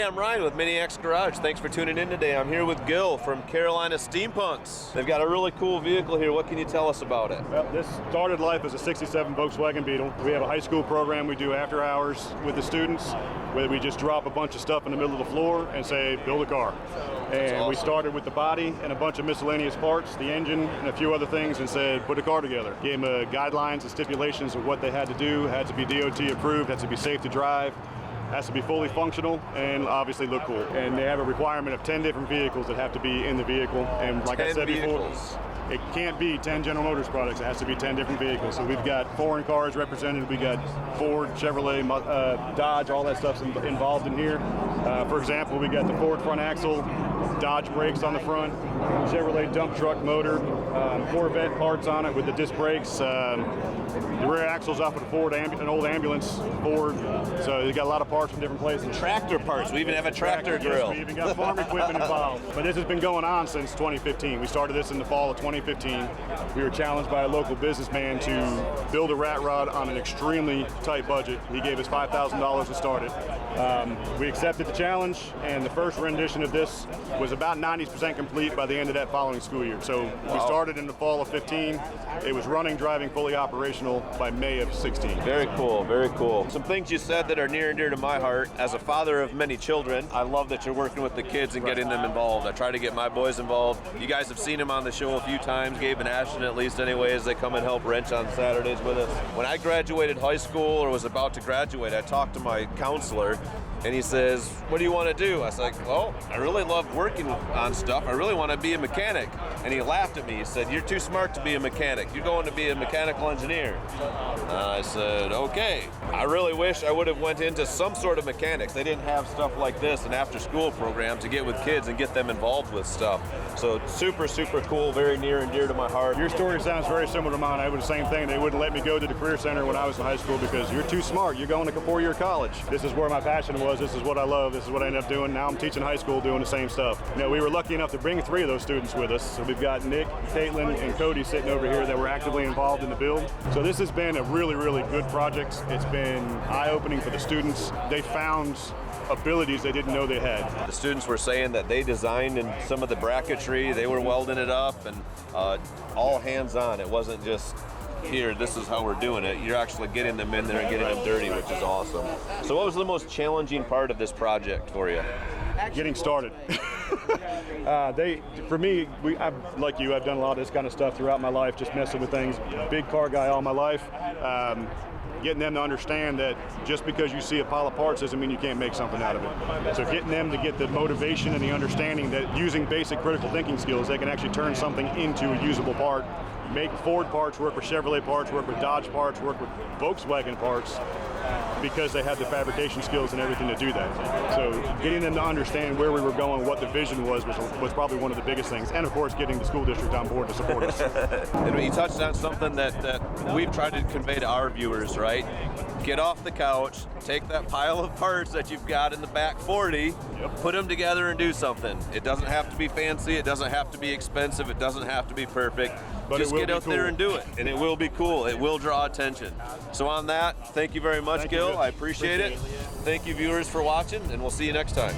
Hey, I'm Ryan with Maniacs Garage. Thanks for tuning in today. I'm here with Gil from Carolina Steampunks. They've got a really cool vehicle here. What can you tell us about it? Well, this started life as a 67 Volkswagen Beetle. We have a high school program we do after hours with the students where we just drop a bunch of stuff in the middle of the floor and say, build a car. And awesome. We started with the body and a bunch of miscellaneous parts, the engine, and a few other things, and said, put a car together. Gave them guidelines and stipulations of what they had to do. Had to be DOT approved, had to be safe to drive, has to be fully functional, and obviously look cool. And they have a requirement of 10 different vehicles that have to be in the vehicle. And like I said before, it can't be 10 General Motors products. It has to be 10 different vehicles. So we've got foreign cars represented. We got Ford, Chevrolet, Dodge, all that stuff's involved in here. For example, we got the Ford front axle, Dodge brakes on the front, Chevrolet dump truck motor, Corvette parts on it with the disc brakes, the rear axles off of the Ford, an old ambulance Ford. So you got a lot of parts from different places. Tractor parts. We even have a tractor grill. Yes, we even got farm equipment involved. But this has been going on since 2015. We started this in the fall of 2015. We were challenged by a local businessman to build a rat rod on an extremely tight budget. He gave us $5,000 to start it. We accepted the challenge, and the first rendition of this was about 90% complete by the end of that following school year. So we started in the fall of 15. It was running, driving, fully operational by May of 16. Very cool, very cool. Some things you said that are near and dear to my heart. As a father of many children, I love that you're working with the kids and getting them involved. I try to get my boys involved. You guys have seen them on the show a few times, Gabe and Ashton at least anyways. They come and help wrench on Saturdays with us. When I graduated high school or was about to graduate, I talked to my counselor and he says, what do you want to do? I was like, well, I really love working on stuff. I really want to be a mechanic. And he laughed at me. He said, you're too smart to be a mechanic. You're going to be a mechanical engineer. I said, okay. I really wish I would have went into some sort of mechanics. They didn't have stuff like this, an after-school program to get with kids and get them involved with stuff. So super, super cool, very near and dear to my heart. Your story sounds very similar to mine. I would the same thing. They wouldn't let me go to the Career Center when I was in high school because you're too smart. You're going to a 4-year college. This is where my passion was. This is what I love. This is what I ended up doing. Now I'm teaching high school doing the same stuff. You know, we were lucky enough to bring 3 of those students with us. So we've got Nick, Caitlin, and Cody sitting over here that were actively involved in the build. So this has been a really, really good project. It's been eye-opening for the students. They found abilities they didn't know they had. The students were saying that they designed in some of the bracketry, they were welding it up, and all hands-on. It wasn't just, here, this is how we're doing it. You're actually getting them in there and getting them dirty, which is awesome. So what was the most challenging part of this project for you? Getting started. For me, like you, I've done a lot of this kind of stuff throughout my life, just messing with things. Big car guy all my life. Getting them to understand that just because you see a pile of parts doesn't mean you can't make something out of it. So getting them to get the motivation and the understanding that using basic critical thinking skills, they can actually turn something into a usable part, make Ford parts work with Chevrolet parts, work with Dodge parts, work with Volkswagen parts, because they had the fabrication skills and everything to do that. So getting them to understand where we were going, what the vision was probably one of the biggest things. And of course, getting the school district on board to support us. And you touched on something that we've tried to convey to our viewers, right? Get off the couch, take that pile of parts that you've got in the back 40, put them together and do something. It doesn't have to be fancy, it doesn't have to be expensive, it doesn't have to be perfect. But just get out there and do it, and it will be cool. It will draw attention. So on that, thank you very much, Gil. I appreciate it. Thank you, viewers, for watching, and we'll see you next time.